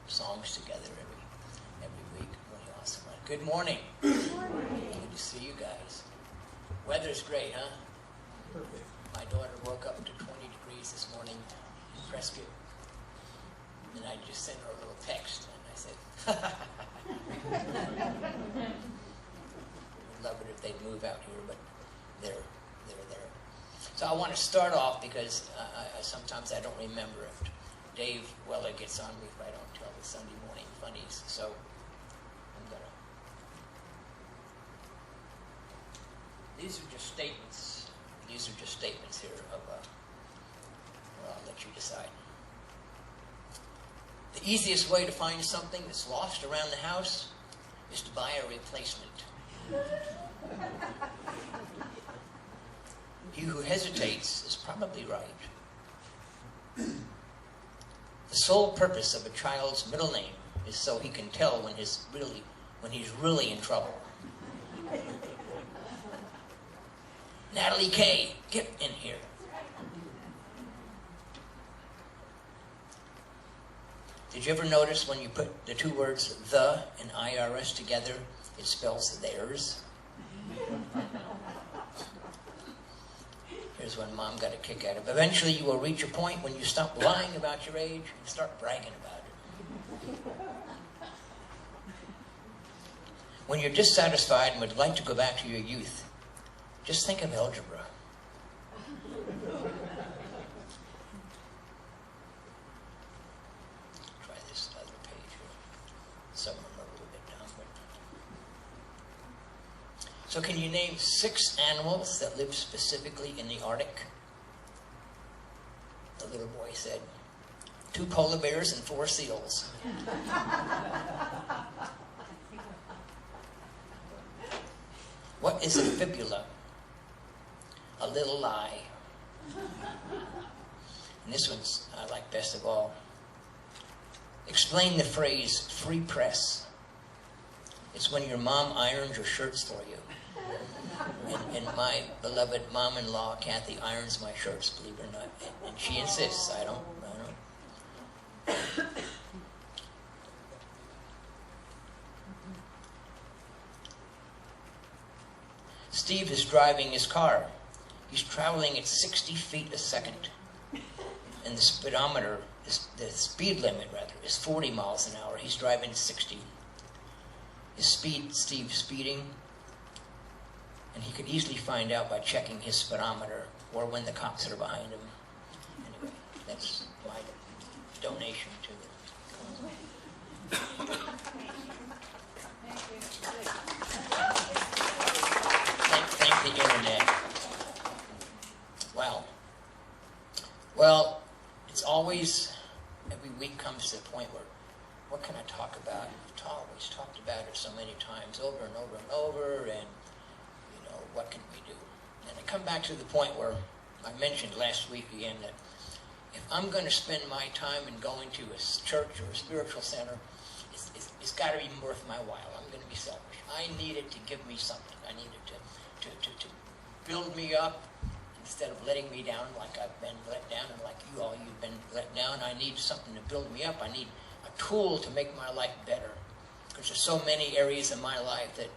songs together every week. Really awesome. Good morning. Good morning. Good to see you guys. Weather's great, huh? Perfect. My daughter woke up to 20 degrees this morning in Prescott. And I just sent her a little text, and I said, I'd love it if they'd move out here, but they're there. So I want to start off because sometimes I don't remember if Dave Weller gets on me if I don't tell the Sunday morning funnies. So I'm going to... These are just statements. These are just statements here of, well, I'll let you decide. The easiest way to find something that's lost around the house is to buy a replacement. He who hesitates is probably right. The sole purpose of a child's middle name is so he can tell when he's really in trouble. Natalie K., get in here. Did you ever notice when you put the two words the and IRS together, it spells theirs? Here's when Mom got a kick out of it. Eventually you will reach a point when you stop lying about your age and start bragging about it. When you're dissatisfied and would like to go back to your youth, just think of algebra. Try this other page here. Some of them are a little bit down. So can you name 6 animals that live specifically in the Arctic? The little boy said, 2 polar bears and 4 seals. What is a fibula? A little lie. And this one's I like best of all. Explain the phrase free press. It's when your mom irons your shirts for you. And my beloved mom-in-law, Kathy, irons my shirts, believe it or not. And she insists. I don't. Steve is driving his car. He's traveling at 60 feet a second. And the speedometer, the speed limit rather, is 40 miles an hour. He's driving 60. Steve's speeding. And he could easily find out by checking his speedometer or when the cops are behind him. Anyway, that's my donation to it. Thank the internet. Wow. Well, it's always, every week comes to the point where, what can I talk about? I've always talked about it so many times, over and over and over, and what can we do? And I come back to the point where I mentioned last week again that if I'm going to spend my time in going to a church or a spiritual center, it's got to be worth my while. I'm going to be selfish. I need it to give me something. I need it to build me up instead of letting me down like I've been let down and like you've been let down. I need something to build me up. I need a tool to make my life better. Because there's so many areas in my life that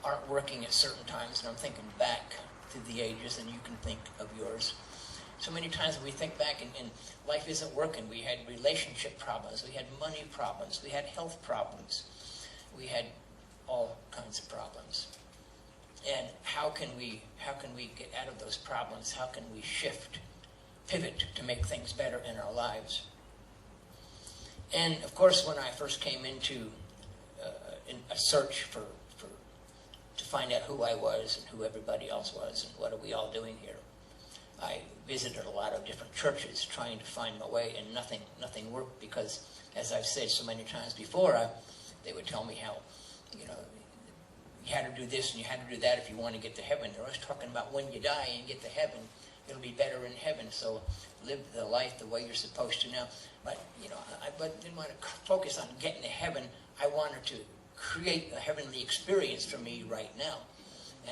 aren't working at certain times, and I'm thinking back through the ages, and you can think of yours. So many times we think back and life isn't working. We had relationship problems, we had money problems, we had health problems, we had all kinds of problems. And how can we get out of those problems? How can we pivot to make things better in our lives? And of course, when I first came into a search to find out who I was and who everybody else was and what are we all doing here, I visited a lot of different churches trying to find my way, and nothing worked because, as I've said so many times before, they would tell me how, you had to do this and you had to do that if you want to get to heaven. They're always talking about when you die and get to heaven, it'll be better in heaven, so live the life the way you're supposed to now. But, I didn't want to focus on getting to heaven. I wanted to create a heavenly experience for me right now.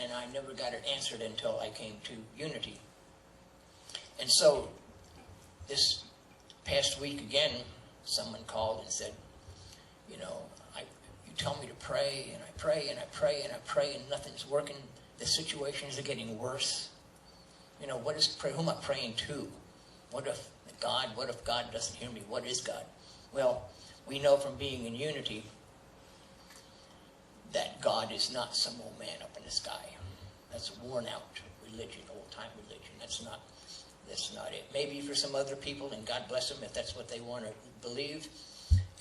And I never got it answered until I came to Unity. And so this past week again, someone called and said, You know, you tell me to pray, and I pray, and I pray, and I pray, and nothing's working. The situations are getting worse. You know, what is prayer? Who am I praying to? What if God doesn't hear me? What is God? Well, we know from being in unity that God is not some old man up in the sky. That's a worn out religion, old time religion. That's not it. Maybe for some other people, and God bless them if that's what they want to believe,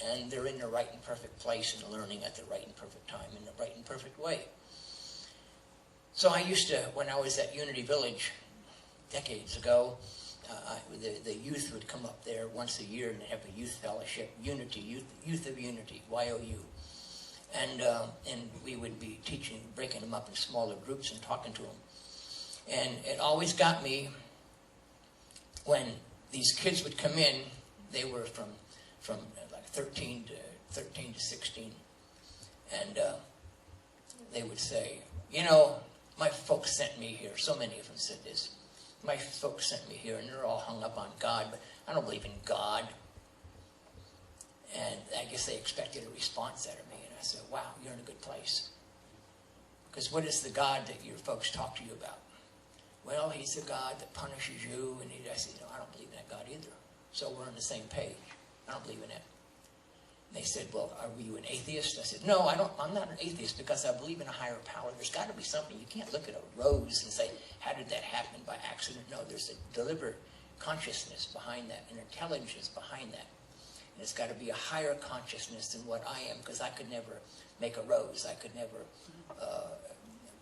and they're in the right and perfect place and learning at the right and perfect time in the right and perfect way. So I used to, when I was at Unity Village decades ago, the youth would come up there once a year and they'd have a youth fellowship, Unity, Youth of Unity, YOU. And we would be teaching, breaking them up in smaller groups and talking to them. And it always got me when these kids would come in. They were from like 13 to 16, and they would say, you know, my folks sent me here. So many of them said this. My folks sent me here, and they're all hung up on God, but I don't believe in God. And I guess they expected a response out of me. And I said, wow, you're in a good place. Because what is the God that your folks talk to you about? Well, he's the God that punishes you. And I said, no, I don't believe in that God either. So we're on the same page. I don't believe in it. And they said, well, are you an atheist? I said, no, I'm not an atheist because I believe in a higher power. There's got to be something. You can't look at a rose and say, how did that happen by accident? No, there's a deliberate consciousness behind that, an intelligence behind that. And it's got to be a higher consciousness than what I am, because I could never make a rose. I could never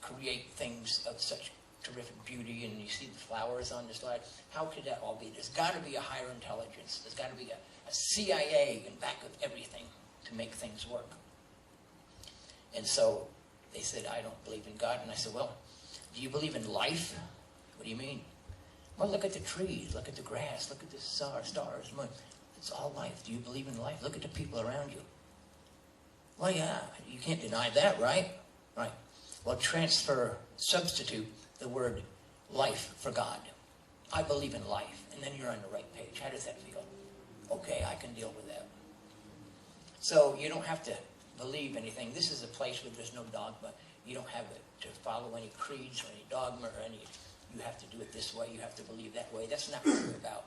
create things of such terrific beauty, and you see the flowers on the slide. How could that all be? There's got to be a higher intelligence. There's got to be a CIA in back of everything to make things work. And so they said, I don't believe in God. And I said, well, do you believe in life? What do you mean? Well, look at the trees, look at the grass, look at the stars, moon. It's all life. Do you believe in life? Look at the people around you. Well, yeah, you can't deny that, right? Right. Well, substitute the word life for God. I believe in life. And then you're on the right page. How does that feel? Okay, I can deal with that. So you don't have to believe anything. This is a place where there's no dogma. You don't have to follow any creeds or any dogma or any, you have to do it this way, you have to believe that way. That's not what we're about.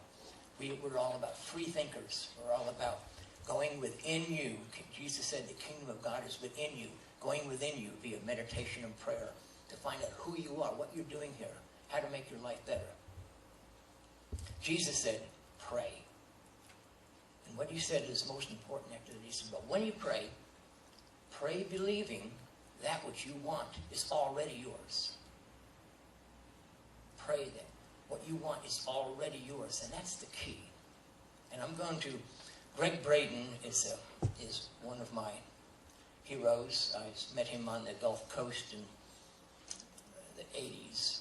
We're all about free thinkers. We're all about going within you. Jesus said the kingdom of God is within you. Going within you via meditation and prayer to find out who you are, what you're doing here, how to make your life better. Jesus said, pray. And what he said is most important after that. He said, but when you pray, pray believing that which you want is already yours. Pray that what you want is already yours, and that's the key. And I'm going to, Gregg Braden is one of my heroes. I met him on the Gulf Coast in the 80s.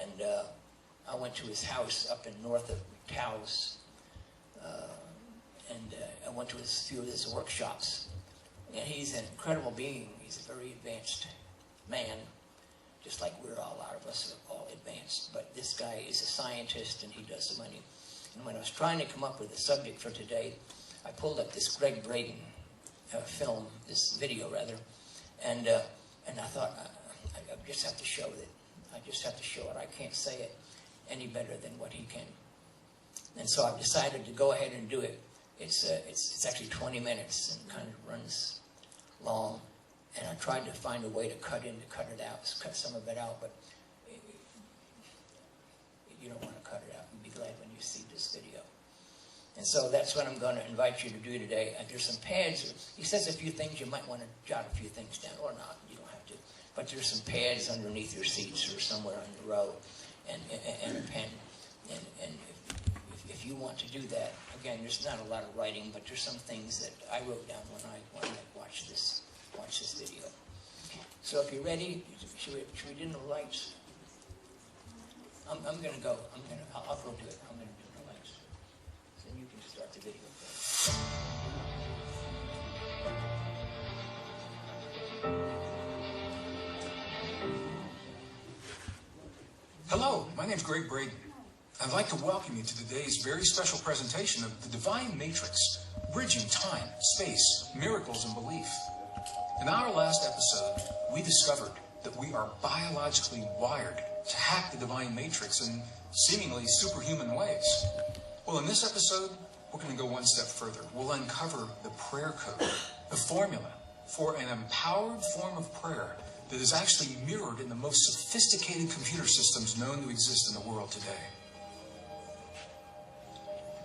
And I went to his house up in north of Taos. And I went to a few of his workshops. And he's an incredible being. He's a very advanced man, just like a lot of us are all advanced. But this guy is a scientist, and he does the money. And when I was trying to come up with a subject for today, I pulled up this Gregg Braden film, this video rather, and I thought, I just have to show it. I just have to show it. I can't say it any better than what he can. And so I've decided to go ahead and do it. It's actually 20 minutes and kind of runs long. And I tried to find a way to cut some of it out, but you don't want to cut it out. You'll be glad when you see this video. And so that's what I'm going to invite you to do today. There's some pads. He says a few things. You might want to jot a few things down, or not. You don't have to. But there's some pads underneath your seats or somewhere on the row, and a pen. And if you want to do that, again, there's not a lot of writing, but there's some things that I wrote down when I watched this video. So if you're ready, should we dim the lights? I'm going to go. I'll go do it. I'm going to dim the lights. So you can start the video. Hello, my name's Gregg Braden. I'd like to welcome you to today's very special presentation of the Divine Matrix, bridging time, space, miracles, and belief. In our last episode, we discovered that we are biologically wired to hack the divine matrix in seemingly superhuman ways. Well, in this episode, we're going to go one step further. We'll uncover the prayer code, the formula for an empowered form of prayer that is actually mirrored in the most sophisticated computer systems known to exist in the world today.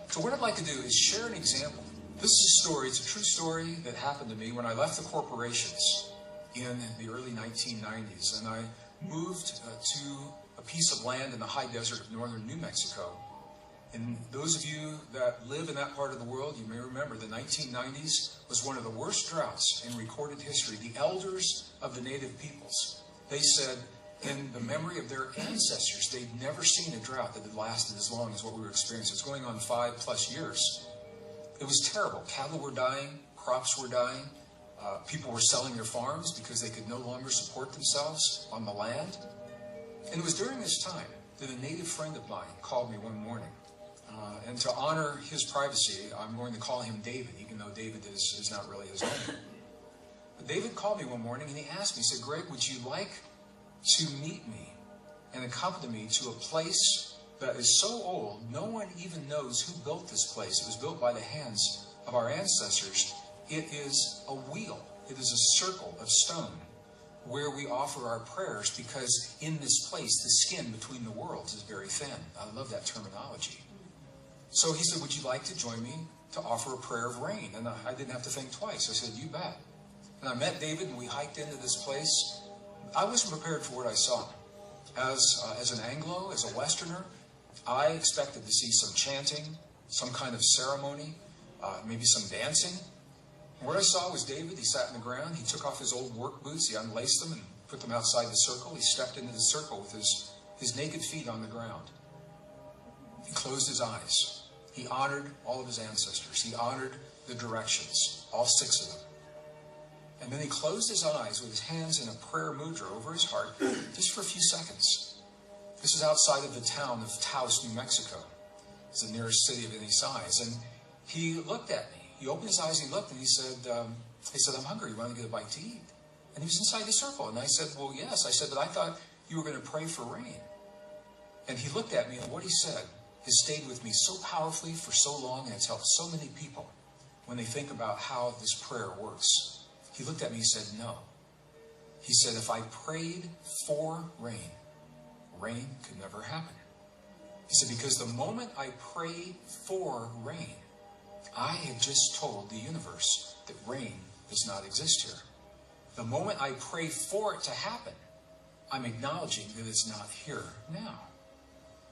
So what I'd like to do is share an example. This is a story, it's a true story that happened to me when I left the corporations in the early 1990s, and I moved to a piece of land in the high desert of northern New Mexico. And those of you that live in that part of the world, you may remember the 1990s was one of the worst droughts in recorded history. The elders of the native peoples, they said in the memory of their ancestors, they'd never seen a drought that had lasted as long as what we were experiencing. It was going on 5+ years. It was terrible. Cattle were dying, crops were dying, people were selling their farms because they could no longer support themselves on the land. And it was during this time that a native friend of mine called me one morning. And to honor his privacy, I'm going to call him David, even though David is not really his name. But David called me one morning and he asked me, he said, "Greg, would you like to meet me and accompany me to a place that is so old, no one even knows who built this place. It was built by the hands of our ancestors. It is a wheel. It is a circle of stone where we offer our prayers, because in this place, the skin between the worlds is very thin." I love that terminology. So he said, "Would you like to join me to offer a prayer of rain?" And I didn't have to think twice. I said, "You bet." And I met David and we hiked into this place. I wasn't prepared for what I saw. As an Anglo, as a Westerner, I expected to see some chanting, some kind of ceremony, maybe some dancing. And what I saw was David. He sat on the ground. He took off his old work boots. He unlaced them and put them outside the circle. He stepped into the circle with his naked feet on the ground. He closed his eyes. He honored all of his ancestors. He honored the directions, all 6 of them. And then he closed his eyes with his hands in a prayer mudra over his heart, just for a few seconds. This is outside of the town of Taos, New Mexico. It's the nearest city of any size. And he looked at me. He opened his eyes and he looked and he said, "I'm hungry. You want to get a bite to eat?" And he was inside the circle. And I said, "Well, yes." I said, "But I thought you were going to pray for rain." And he looked at me, and what he said has stayed with me so powerfully for so long, and it's helped so many people when they think about how this prayer works. He looked at me and said, "No." He said, "If I prayed for rain, rain could never happen." He said, "Because the moment I pray for rain, I have just told the universe that rain does not exist here. The moment I pray for it to happen, I'm acknowledging that it's not here now."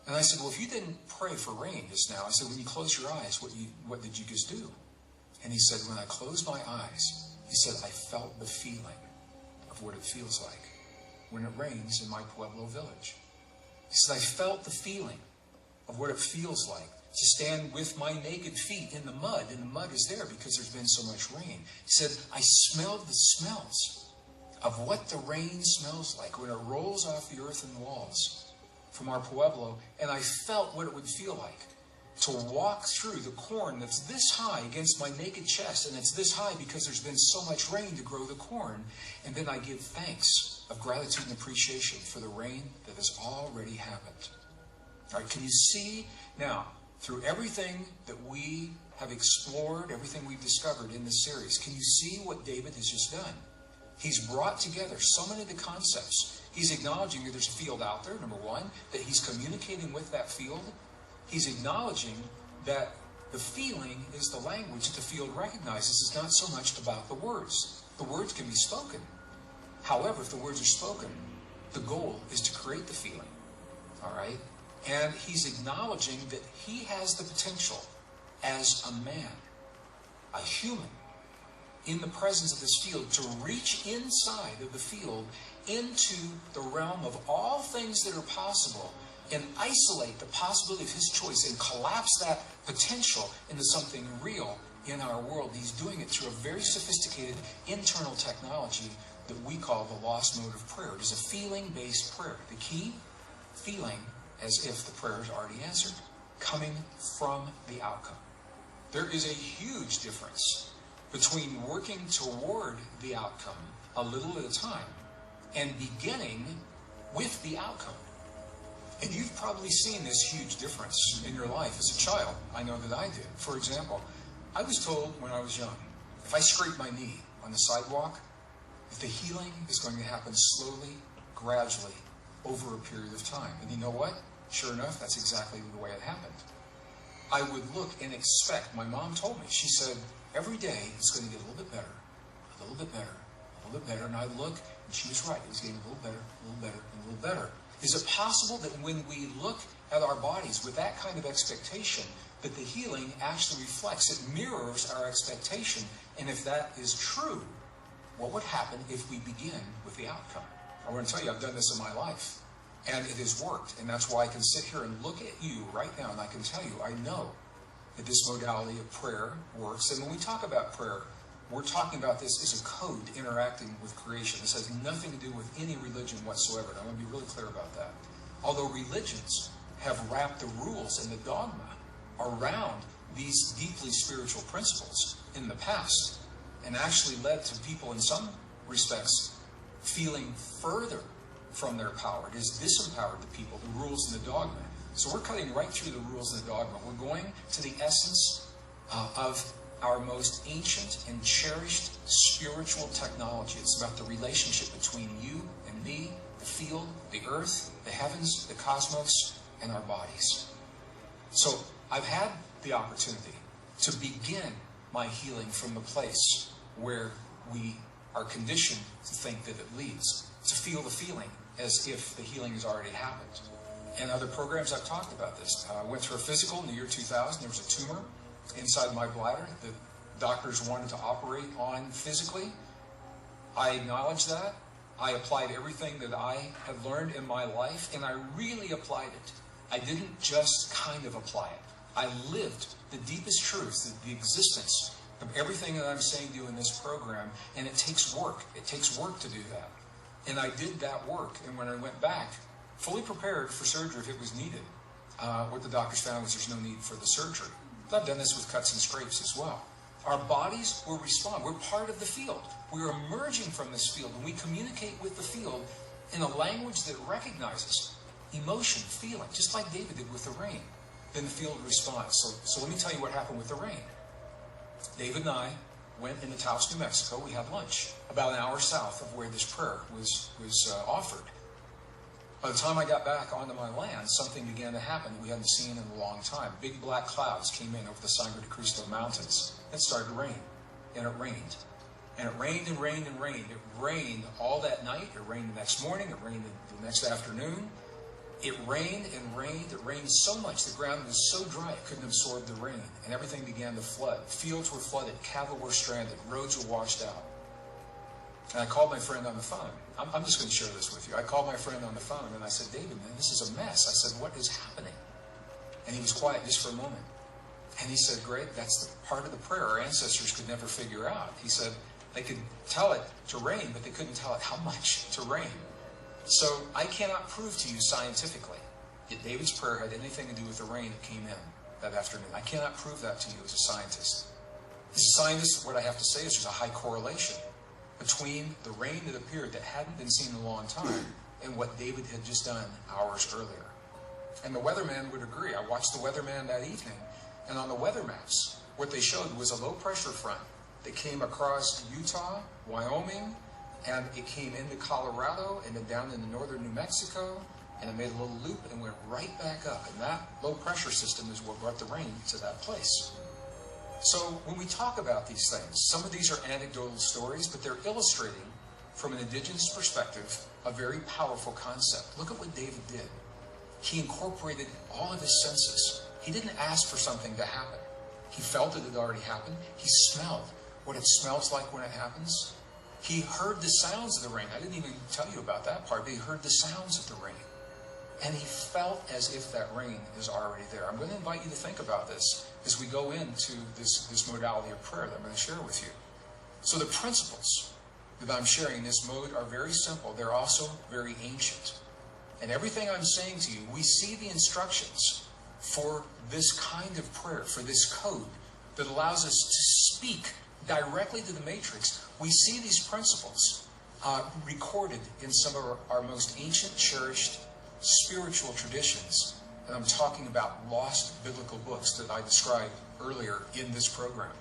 And I said, "Well, if you didn't pray for rain just now," I said, "when you close your eyes, what did you just do?" And he said, "When I closed my eyes," he said, "I felt the feeling of what it feels like when it rains in my Pueblo village." He said, "I felt the feeling of what it feels like to stand with my naked feet in the mud, and the mud is there because there's been so much rain." He said, "I smelled the smells of what the rain smells like when it rolls off the earthen walls from our Pueblo, and I felt what it would feel like to walk through the corn that's this high against my naked chest, and it's this high because there's been so much rain to grow the corn, and then I give thanks of gratitude and appreciation for the rain that has already happened." All right, can you see now, through everything that we have explored, everything we've discovered in this series, can you see what David has just done? He's brought together so many of the concepts. He's acknowledging that there's a field out there, number one, that he's communicating with that field. He's acknowledging that the feeling is the language that the field recognizes. It's not so much about the words. The words can be spoken. However, if the words are spoken, the goal is to create the feeling. All right? And he's acknowledging that he has the potential as a man, a human, in the presence of this field, to reach inside of the field into the realm of all things that are possible and isolate the possibility of his choice and collapse that potential into something real in our world. And he's doing it through a very sophisticated internal technology that we call the lost mode of prayer. It is a feeling-based prayer. The key, feeling as if the prayer is already answered, coming from the outcome. There is a huge difference between working toward the outcome a little at a time and beginning with the outcome. And you've probably seen this huge difference in your life as a child. I know that I did. For example, I was told when I was young, if I scrape my knee on the sidewalk, that the healing is going to happen slowly, gradually, over a period of time. And you know what? Sure enough, that's exactly the way it happened. I would look and expect, my mom told me, she said, every day it's going to get a little bit better, a little bit better, a little bit better. And I look, and she was right. It was getting a little better, a little better, and a little better. Is it possible that when we look at our bodies with that kind of expectation, that the healing actually reflects, it mirrors our expectation? And if that is true, what would happen if we begin with the outcome? I want to tell you, I've done this in my life, and it has worked. And that's why I can sit here and look at you right now, and I can tell you, I know that this modality of prayer works. And when we talk about prayer, we're talking about this as a code interacting with creation. This has nothing to do with any religion whatsoever. And I want to be really clear about that. Although religions have wrapped the rules and the dogma around these deeply spiritual principles in the past, and actually led to people in some respects feeling further from their power. It has disempowered the people, the rules and the dogma. So we're cutting right through the rules and the dogma. We're going to the essence of our most ancient and cherished spiritual technology. It's about the relationship between you and me, the field, the earth, the heavens, the cosmos, and our bodies. So I've had the opportunity to begin my healing from the place where we are conditioned to think that it leads, to feel the feeling as if the healing has already happened. In other programs I've talked about this. I went through a physical in the year 2000. There was a tumor inside my bladder that doctors wanted to operate on physically. I acknowledged that. I applied everything that I had learned in my life, and I really applied it. I didn't just kind of apply it. I lived the deepest truth, the existence of everything that I'm saying to you in this program, and it takes work. It takes work to do that. And I did that work, and when I went back, fully prepared for surgery if it was needed, what the doctors found was there's no need for the surgery. But I've done this with cuts and scrapes as well. Our bodies will respond. We're part of the field. We're emerging from this field, and we communicate with the field in a language that recognizes emotion, feeling, just like David did with the rain. Then the field responds. So let me tell you what happened with the rain. David and I went into Taos, New Mexico. We had lunch about an hour south of where this prayer was offered. By the time I got back onto my land, something began to happen that we hadn't seen in a long time. Big black clouds came in over the Sangre de Cristo Mountains. It started to rain, and it rained. And it rained and rained and rained. It rained all that night. It rained the next morning. It rained the next afternoon. It rained and rained. It rained so much the ground was so dry it couldn't absorb the rain. And everything began to flood. Fields were flooded. Cattle were stranded. Roads were washed out. And I called my friend on the phone. I'm just going to share this with you. I called my friend on the phone and I said, David, man, this is a mess. I said, what is happening? And he was quiet just for a moment. And he said, Gregg, that's the part of the prayer our ancestors could never figure out. He said they could tell it to rain, but they couldn't tell it how much to rain. So I cannot prove to you scientifically that David's prayer had anything to do with the rain that came in that afternoon. I cannot prove that to you as a scientist. As a scientist, what I have to say is there's a high correlation between the rain that appeared that hadn't been seen in a long time and what David had just done hours earlier. And the weatherman would agree. I watched the weatherman that evening, and on the weather maps, what they showed was a low-pressure front that came across Utah, Wyoming, and it came into Colorado and then down into northern New Mexico, and it made a little loop and went right back up. And that low-pressure system is what brought the rain to that place. So when we talk about these things, some of these are anecdotal stories, but they're illustrating from an indigenous perspective a very powerful concept. Look at what David did. He incorporated all of his senses. He didn't ask for something to happen. He felt it had already happened. He smelled what it smells like when it happens. He heard the sounds of the rain. I didn't even tell you about that part, but he heard the sounds of the rain. And he felt as if that rain is already there. I'm going to invite you to think about this as we go into this modality of prayer that I'm going to share with you. So the principles that I'm sharing in this mode are very simple. They're also very ancient. And everything I'm saying to you, we see the instructions for this kind of prayer, for this code that allows us to speak directly to the matrix, we see these principles recorded in some of our most ancient, cherished spiritual traditions. And I'm talking about lost biblical books that I described earlier in this program.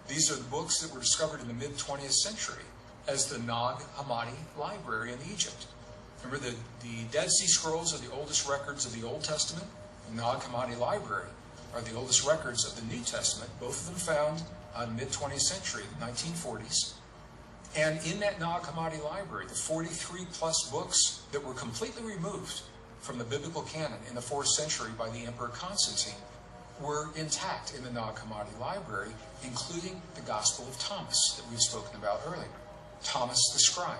These are the books that were discovered in the mid-20th century as the Nag Hammadi Library in Egypt. Remember, the Dead Sea Scrolls are the oldest records of the Old Testament. The Nag Hammadi Library are the oldest records of the New Testament, both of them found in the mid-20th century, the 1940s. And in that Nag Hammadi Library, the 43-plus books that were completely removed from the biblical canon in the 4th century by the Emperor Constantine were intact in the Nag Hammadi Library, including the Gospel of Thomas that we've spoken about earlier. Thomas the scribe,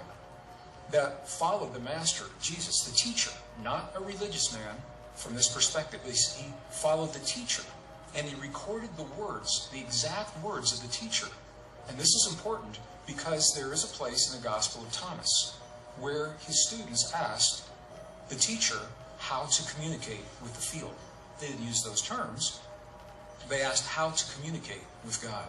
that followed the Master, Jesus, the teacher, not a religious man from this perspective. He followed the teacher, and he recorded the words, the exact words of the teacher. And this is important because there is a place in the Gospel of Thomas where his students asked the teacher how to communicate with the field. They didn't use those terms. They asked how to communicate with God.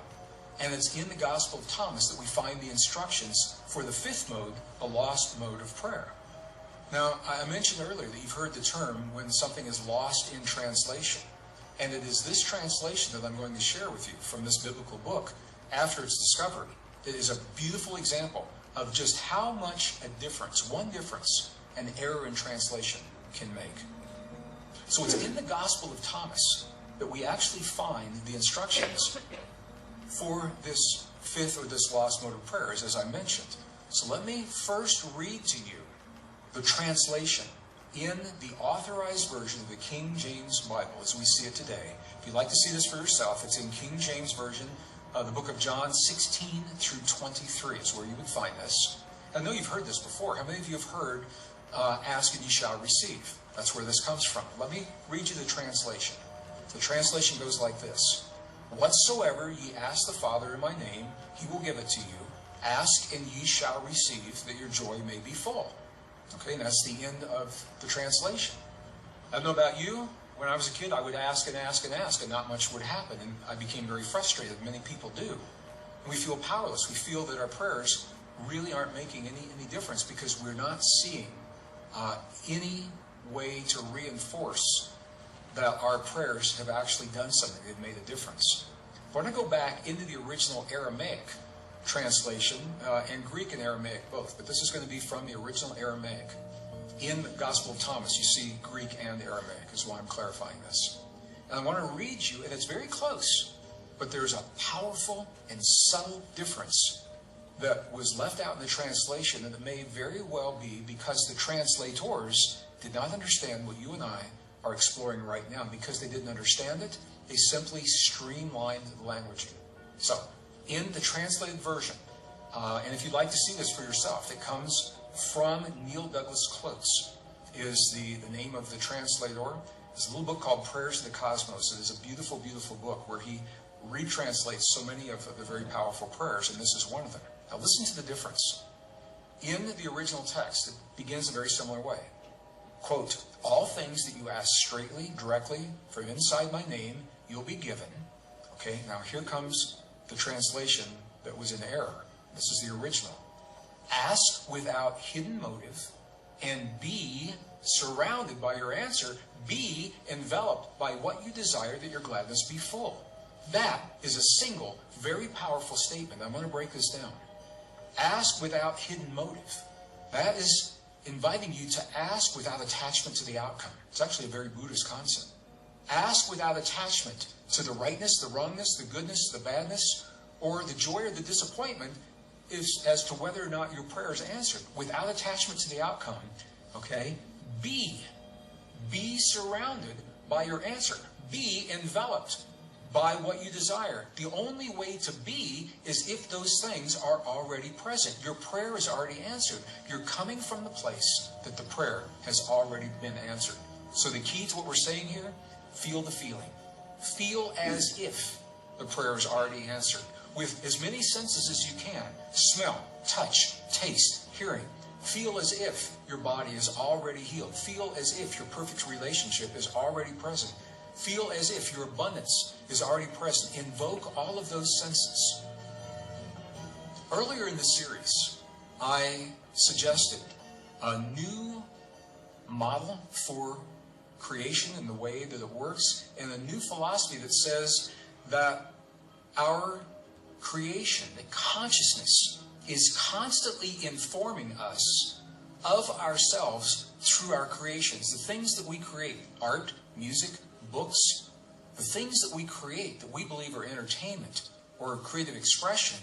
And it's in the Gospel of Thomas that we find the instructions for the 5th mode, a lost mode of prayer. Now, I mentioned earlier that you've heard the term when something is lost in translation. And it is this translation that I'm going to share with you from this biblical book after its discovery. It is a beautiful example of just how much a difference, one difference, an error in translation can make. So it's in the Gospel of Thomas that we actually find the instructions for this 5th or this lost mode of prayers, as I mentioned. So let me first read to you the translation in the authorized version of the King James Bible as we see it today. If you'd like to see this for yourself, it's in King James Version, the book of John 16 through 23 is where you would find this. I know you've heard this before. How many of you have heard, ask and ye shall receive? That's where this comes from. Let me read you the translation. The translation goes like this. Whatsoever ye ask the Father in my name, he will give it to you. Ask and ye shall receive, that your joy may be full. Okay, and that's the end of the translation. I don't know about you. When I was a kid, I would ask and ask and ask, and not much would happen. And I became very frustrated. Many people do. And we feel powerless. We feel that our prayers really aren't making any difference because we're not seeing any way to reinforce that our prayers have actually done something. They've made a difference. We're going to go back into the original Aramaic translation, and Greek and Aramaic both, but this is going to be from the original Aramaic. In the Gospel of Thomas, you see Greek and Aramaic, is why I'm clarifying this. And I want to read you, and it's very close, but there's a powerful and subtle difference that was left out in the translation, and it may very well be because the translators did not understand what you and I are exploring right now. Because they didn't understand it, they simply streamlined the languaging. So, in the translated version, and if you'd like to see this for yourself, it comes from Neil Douglas Close, is the name of the translator. There's a little book called Prayers of the Cosmos. It is a beautiful, beautiful book where he retranslates so many of the very powerful prayers, and this is one of them. Now listen to the difference. In the original text, it begins a very similar way. Quote, all things that you ask straightly, directly, from inside my name, you'll be given. Okay, now here comes the translation that was in error. This is the original. Ask without hidden motive, and be surrounded by your answer. Be enveloped by what you desire, that your gladness be full. That is a single, very powerful statement. I'm going to break this down. Ask without hidden motive. That is inviting you to ask without attachment to the outcome. It's actually a very Buddhist concept. Ask without attachment to the rightness, the wrongness, the goodness, the badness, or the joy or the disappointment as to whether or not your prayer is answered. Without attachment to the outcome, okay? Be surrounded by your answer. Be enveloped by what you desire. The only way to be is if those things are already present. Your prayer is already answered. You're coming from the place that the prayer has already been answered. So the key to what we're saying here, feel the feeling. Feel as if the prayer is already answered. With as many senses as you can. Smell, touch, taste, hearing. Feel as if your body is already healed. Feel as if your perfect relationship is already present. Feel as if your abundance is already present. Invoke all of those senses. Earlier in the series, I suggested a new model for creation and the way that it works, and a new philosophy that says that our creation, that consciousness, is constantly informing us of ourselves through our creations. The things that we create, art, music, books, the things that we create that we believe are entertainment or creative expression,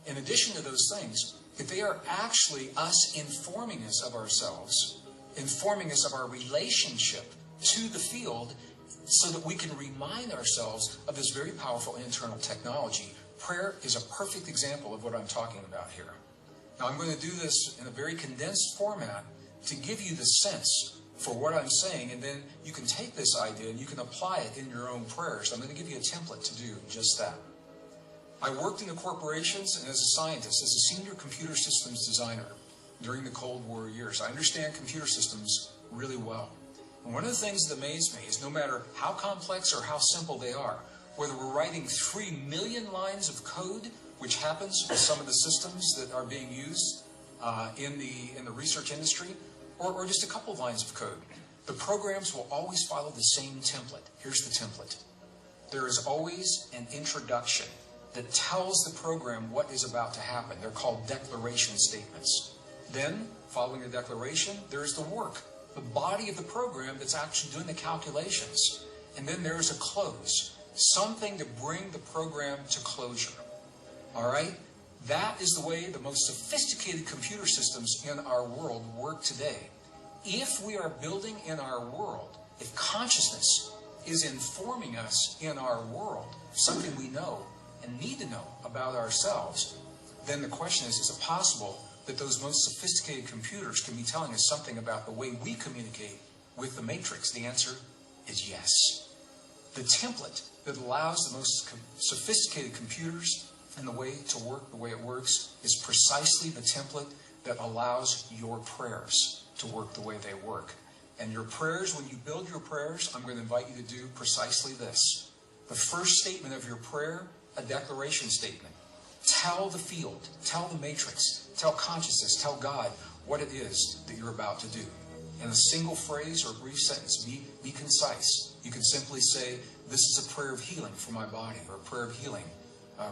in addition to those things, that they are actually us informing us of ourselves, informing us of our relationship to the field, so that we can remind ourselves of this very powerful internal technology. Prayer is a perfect example of what I'm talking about here. Now, I'm going to do this in a very condensed format to give you the sense for what I'm saying, and then you can take this idea and you can apply it in your own prayers. I'm going to give you a template to do just that. I worked in the corporations and as a scientist, as a senior computer systems designer during the Cold War years. I understand computer systems really well. And one of the things that amazed me is no matter how complex or how simple they are, whether we're writing 3 million lines of code, which happens with some of the systems that are being used in the research industry, or just a couple of lines of code, the programs will always follow the same template. Here's the template. There is always an introduction that tells the program what is about to happen. They're called declaration statements. Then, following the declaration, there's the work, the body of the program that's actually doing the calculations. And then there's a close, something to bring the program to closure. All right? That is the way the most sophisticated computer systems in our world work today. If we are building in our world, if consciousness is informing us in our world, something we know and need to know about ourselves, then the question is it possible that those most sophisticated computers can be telling us something about the way we communicate with the matrix? The answer is yes. The template that allows the most sophisticated computers and the way to work, the way it works, is precisely the template that allows your prayers to work the way they work. And your prayers, when you build your prayers, I'm going to invite you to do precisely this. The first statement of your prayer, a declaration statement. Tell the field, tell the matrix, tell consciousness, tell God what it is that you're about to do. In a single phrase or a brief sentence, be concise. You can simply say, this is a prayer of healing for my body, or a prayer of healing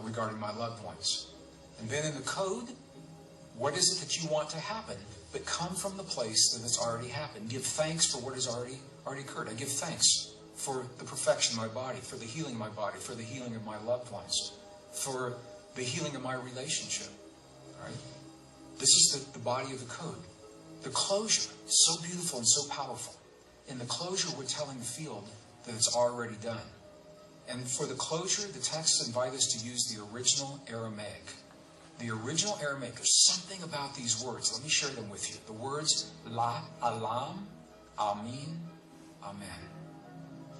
regarding my loved ones. And then in the code, what is it that you want to happen, but come from the place that it's already happened. Give thanks for what has already occurred. I give thanks for the perfection of my body, for the healing of my body, for the healing of my loved ones, for the healing of my relationship. All right? This is the body of the code. The closure, so beautiful and so powerful. In the closure, we're telling the field that it's already done. And for the closure, the texts invite us to use the original Aramaic. The original Aramaic, there's something about these words. Let me share them with you. The words La Alam, Amin, Amen.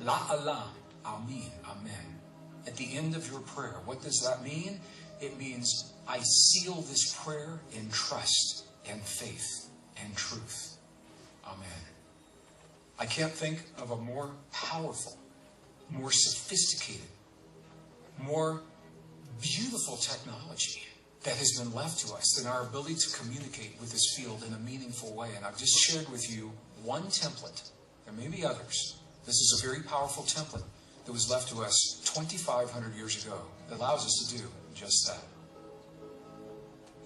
La Alam, Amin, Amen. At the end of your prayer, what does that mean? It means I seal this prayer in trust and faith and truth. Amen. I can't think of a more powerful, more sophisticated, more beautiful technology that has been left to us than our ability to communicate with this field in a meaningful way. And I've just shared with you one template. There may be others. This is a very powerful template that was left to us 2,500 years ago that allows us to do just that.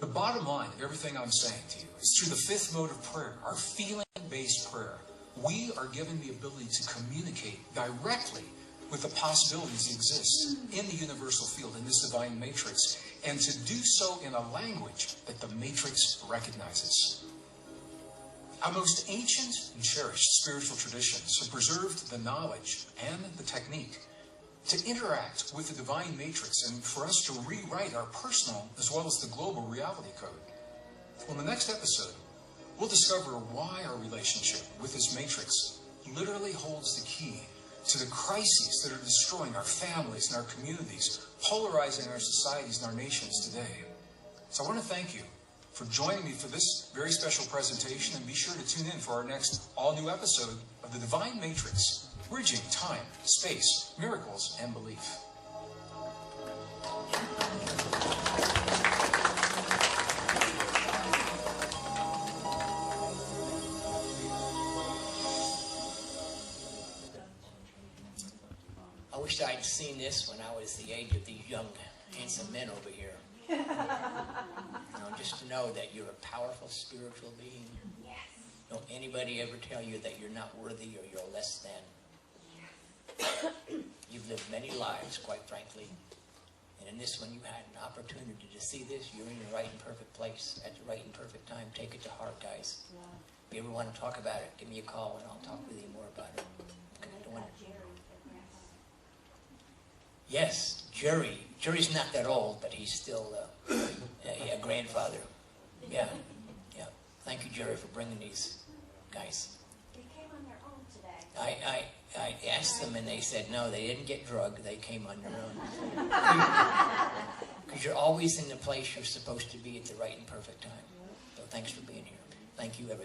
The bottom line of everything I'm saying to you is through the fifth mode of prayer, our feeling-based prayer, we are given the ability to communicate directly with the possibilities that exist in the universal field, in this divine matrix, and to do so in a language that the matrix recognizes. Our most ancient and cherished spiritual traditions have preserved the knowledge and the technique to interact with the divine matrix and for us to rewrite our personal as well as the global reality code. Well, in the next episode, we'll discover why our relationship with this matrix literally holds the key to the crises that are destroying our families and our communities, polarizing our societies and our nations today. So I want to thank you for joining me for this very special presentation, and be sure to tune in for our next all-new episode of the Divine Matrix bridging time, space, miracles, and belief. I wish I'd seen this when I was the age of these young, handsome men over here. You know, just to know that you're a powerful spiritual being. Yes. Don't anybody ever tell you that you're not worthy or you're less than. You've lived many lives, quite frankly. And in this one, you had an opportunity to see this. You're in the right and perfect place at the right and perfect time. Take it to heart, guys. Yeah. If you ever want to talk about it, give me a call and I'll talk with you more about it. Okay, don't want to- Yes, Jerry. Jerry's not that old, but he's still a grandfather. Yeah, yeah. Thank you, Jerry, for bringing these guys. They came on their own today. I asked them, and they said no, they didn't get drugged. They came on their own. Because you're always in the place you're supposed to be at the right and perfect time. So thanks for being here. Thank you, everybody.